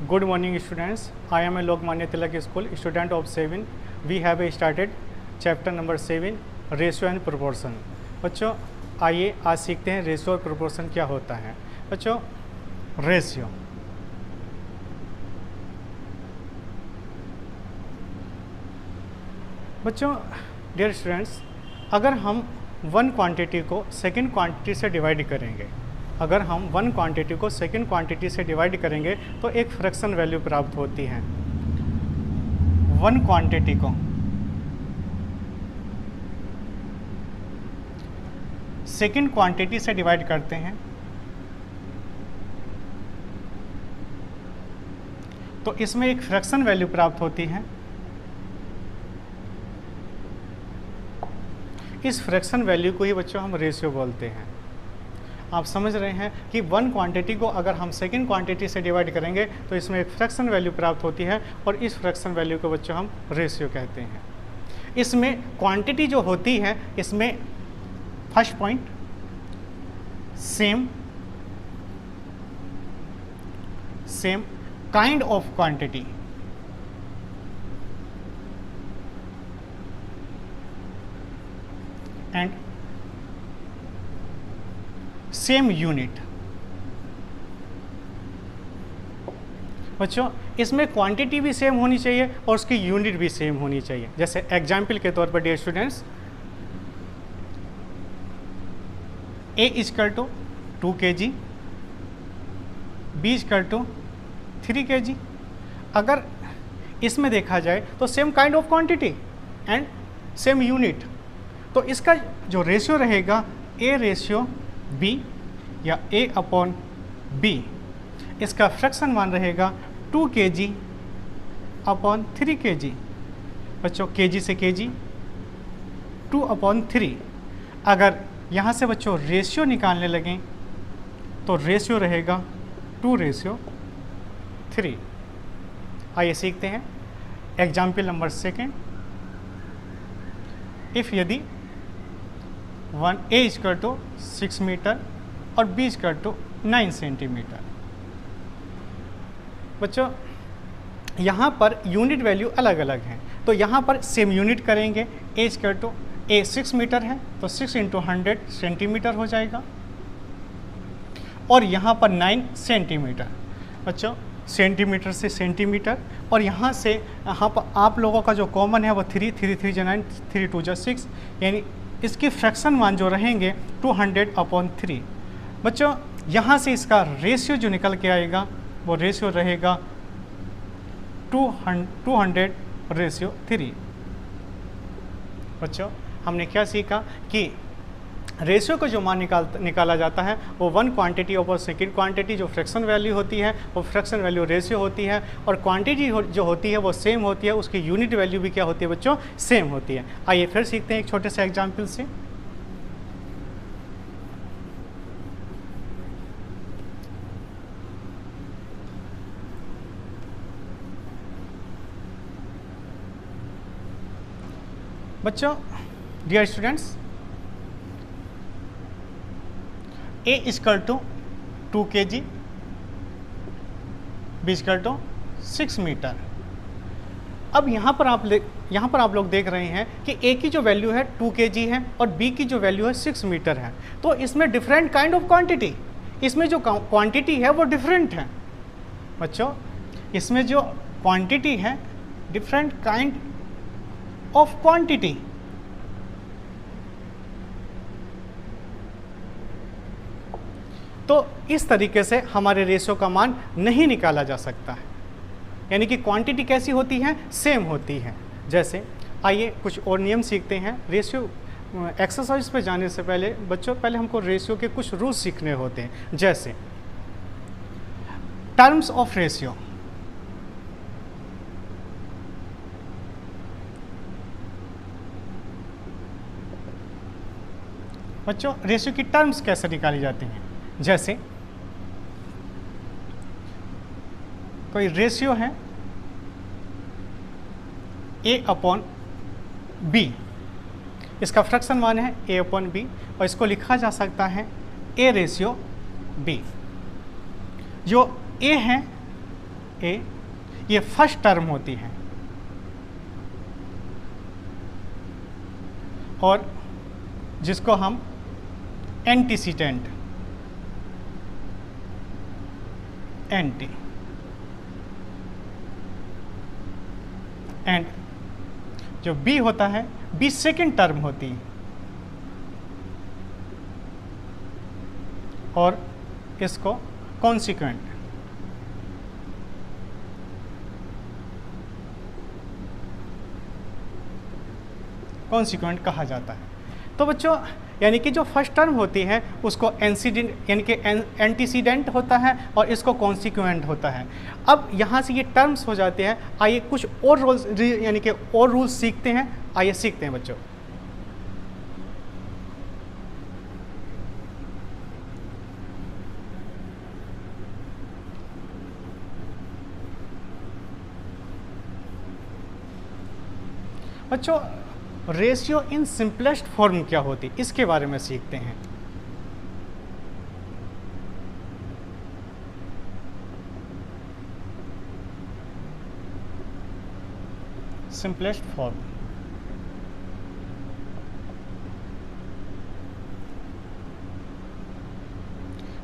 Good morning students. I am a Lokmanya Tilak School student of 7. We have started chapter number 7 ratio and proportion. बच्चों आइए आज सीखते हैं ratio और proportion क्या होता है। बच्चों रेशियो डियर स्टूडेंट्स, अगर हम वन क्वांटिटी को सेकंड क्वांटिटी से डिवाइड करेंगे, अगर हम वन क्वांटिटी को सेकंड क्वांटिटी से डिवाइड करेंगे तो एक फ्रैक्शन वैल्यू प्राप्त होती है। वन क्वांटिटी को सेकंड क्वांटिटी से डिवाइड करते हैं तो इसमें एक फ्रैक्शन वैल्यू प्राप्त होती है। इस फ्रैक्शन वैल्यू को ही बच्चों हम रेशियो बोलते हैं। आप समझ रहे हैं कि वन क्वांटिटी को अगर हम सेकंड क्वांटिटी से डिवाइड करेंगे तो इसमें एक फ्रैक्शन वैल्यू प्राप्त होती है और इस फ्रैक्शन वैल्यू को बच्चों हम रेशियो कहते हैं। इसमें क्वांटिटी जो होती है, इसमें first point same kind of quantity, and same unit. बच्चों इसमें क्वांटिटी भी सेम होनी चाहिए और उसकी यूनिट भी सेम होनी चाहिए। जैसे एग्जाम्पल के तौर पर dear students, A = 2 kg, B = 3 kg। अगर इसमें देखा जाए तो same kind of quantity and same unit, तो इसका जो रेशियो रहेगा A/B या A/B, इसका फ्रैक्शन मान रहेगा 2 kg/3 kg। बच्चों kg से kg 2/3। अगर यहाँ से बच्चों रेशियो निकालने लगें तो रेशियो रहेगा 2/3। आइए सीखते हैं एग्जाम्पल नंबर 2। इफ़ यदि A = 6 मीटर और B = 9 सेंटीमीटर। बच्चों यहाँ पर यूनिट वैल्यू अलग अलग हैं, तो यहाँ पर सेम यूनिट करेंगे। A 6 मीटर है तो 6 × 100 सेंटीमीटर हो जाएगा, और यहाँ पर 9 सेंटीमीटर। बच्चों सेंटीमीटर से सेंटीमीटर, और यहाँ से यहाँ पर आप लोगों का जो कॉमन है वो 3 3 3 × 9 3 2 × 6, यानी इसके फ्रैक्शन मान जो रहेंगे 200/3। बच्चों यहाँ से इसका रेशियो जो निकल के आएगा वो रेशियो रहेगा 200/3। बच्चों हमने क्या सीखा कि रेशियो को जो मान निकाला जाता है वो one quantity over second quantity, जो फ्रैक्शन वैल्यू होती है वो फ्रैक्शन वैल्यू रेशियो होती है, और क्वांटिटी जो होती है वो सेम होती है, उसकी यूनिट वैल्यू भी क्या होती है बच्चों, सेम होती है। आइए फिर सीखते हैं एक छोटे से एग्जाम्पल से। बच्चों dear students, A = 2 kg, B = 6 metre. अब यहाँ पर आप लोग देख रहे हैं कि A की जो वैल्यू है 2 kg है और B की जो वैल्यू है 6 मीटर है, तो इसमें डिफरेंट काइंड ऑफ क्वांटिटी, इसमें जो क्वांटिटी है वो डिफरेंट है। बच्चों इसमें जो क्वांटिटी है डिफरेंट काइंड ऑफ क्वांटिटी, तो इस तरीके से हमारे रेशियो का मान नहीं निकाला जा सकता है, यानी कि क्वांटिटी कैसी होती है, सेम होती है। जैसे आइए कुछ और नियम सीखते हैं रेशियो। एक्सरसाइज पे जाने से पहले बच्चों पहले हमको रेशियो के कुछ रूल्स सीखने होते हैं। जैसे टर्म्स ऑफ रेशियो। बच्चों रेशियो की टर्म्स कैसे निकाली जाती हैं, जैसे कोई रेशियो है A/B, इसका फ्रैक्शन मान है A/B, और इसको लिखा जा सकता है A/B। जो A है ए, ये फर्स्ट टर्म होती है, और जिसको हम एंटीसीडेंट, एंटी, एंड जो बी होता है, बी सेकेंड टर्म होती है, और इसको कॉन्सिक्वेंट, कॉन्सिक्वेंट कहा जाता है। तो बच्चों यानी कि जो फर्स्ट टर्म होती है उसको एंसीडेंट यानी कि एंटीसीडेंट होता है और इसको कॉन्सिक्वेंट होता है। अब यहाँ से ये टर्म्स हो जाते हैं। आइए कुछ और रूल्स यानी कि और रूल्स सीखते हैं। आइए सीखते हैं बच्चों। बच्चों रेशियो इन सिंपलेस्ट फॉर्म क्या होती, इसके बारे में सीखते हैं। सिंपलेस्ट फॉर्म,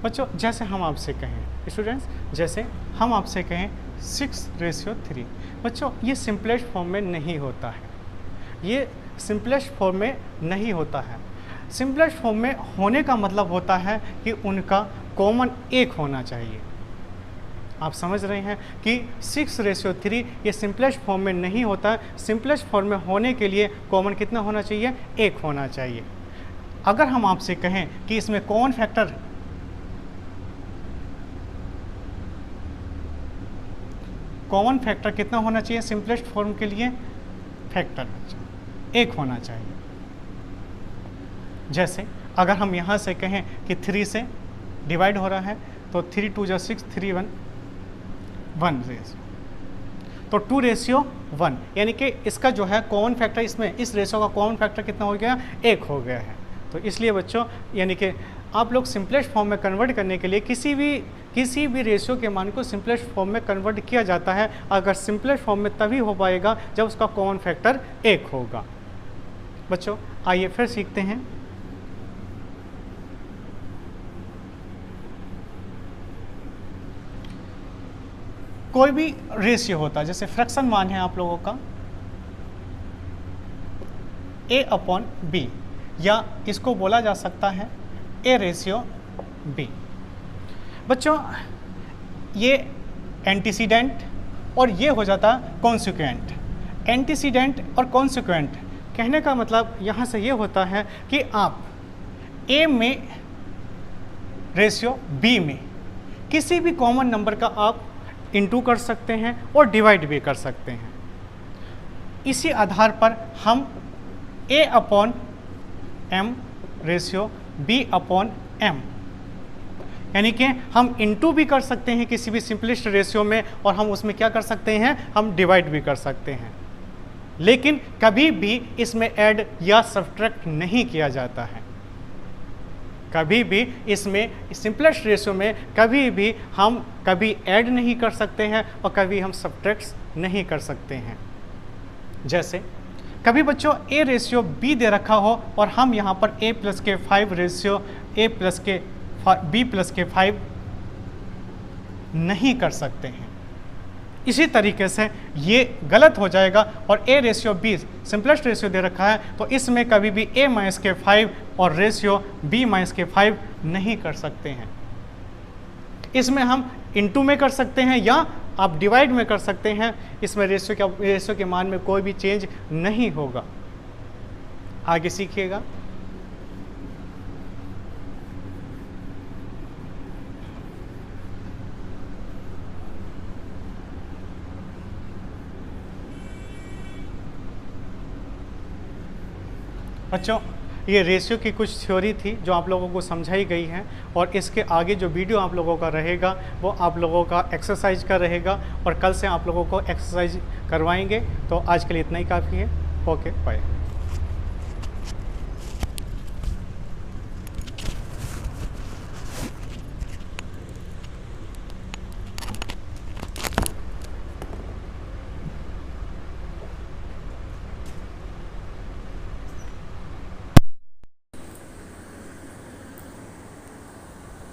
बच्चों जैसे हम आपसे कहें स्टूडेंट्स, जैसे हम आपसे कहें 6:3, बच्चों ये सिंपलेस्ट फॉर्म में नहीं होता है, ये सिंपलेस्ट फॉर्म में नहीं होता है। सिंपलेस्ट फॉर्म में होने का मतलब होता है कि उनका कॉमन एक होना चाहिए। आप समझ रहे हैं कि 6:3 ये सिंपलेस्ट फॉर्म में नहीं होता है। सिंपलेस्ट फॉर्म में होने के लिए कॉमन कितना होना चाहिए, एक होना चाहिए। अगर हम आपसे कहें कि इसमें कॉमन फैक्टर कितना होना चाहिए सिंपलेस्ट फॉर्म के लिए, फैक्टर एक होना चाहिए। जैसे अगर हम यहाँ से कहें कि 3 से डिवाइड हो रहा है तो 3 2 जा 6, 3 1 1 रेशियो, तो 2:1, यानी कि इसका जो है कॉमन फैक्टर, इसमें इस रेशियो का कॉमन फैक्टर कितना हो गया, 1 हो गया है। तो इसलिए बच्चों यानी कि आप लोग सिंपलेस्ट फॉर्म में कन्वर्ट करने के लिए किसी भी रेशियो के मान को सिंपलेस्ट फॉर्म में कन्वर्ट किया जाता है। अगर सिंपलेस्ट फॉर्म में तभी हो पाएगा जब उसका कॉमन फैक्टर 1 होगा। बच्चों आइए फिर सीखते हैं। कोई भी रेशियो होता है, जैसे फ्रैक्शन मान है आप लोगों का A/B, या इसको बोला जा सकता है A/B। बच्चों ये एंटीसीडेंट और ये हो जाता कॉन्सिक्वेंट। एंटीसीडेंट और कॉन्सिक्वेंट कहने का मतलब यहाँ से ये होता है कि आप A में रेशियो B में किसी भी कॉमन नंबर का आप इंटू कर सकते हैं और डिवाइड भी कर सकते हैं। इसी आधार पर हम A/M रेशियो B/M, यानी कि हम इंटू भी कर सकते हैं किसी भी सिंपलेस्ट रेशियो में, और हम उसमें क्या कर सकते हैं, हम डिवाइड भी कर सकते हैं। लेकिन कभी भी इसमें ऐड या सब्ट्रैक्ट नहीं किया जाता है। कभी भी इसमें सिंपलेस्ट रेशियो में हम कभी ऐड नहीं कर सकते हैं और कभी हम सब्ट्रैक्ट नहीं कर सकते हैं। जैसे कभी बच्चों A/B दे रखा हो और हम यहाँ पर A+K5 रेशियो B+K5 नहीं कर सकते हैं। इसी तरीके से ये गलत हो जाएगा। और A/B सिंपलेस्ट रेशियो दे रखा है तो इसमें कभी भी A-K5 और रेशियो B-K5 नहीं कर सकते हैं। इसमें हम इंटू में कर सकते हैं या आप डिवाइड में कर सकते हैं। इसमें रेशियो के मान में कोई भी चेंज नहीं होगा। आगे सीखिएगा। बच्चों ये रेशियो की कुछ थ्योरी थी जो आप लोगों को समझाई गई है, और इसके आगे जो वीडियो आप लोगों का रहेगा वो आप लोगों का एक्सरसाइज का रहेगा, और कल से आप लोगों को एक्सरसाइज करवाएंगे। तो आज के लिए इतना ही काफ़ी है। Okay bye.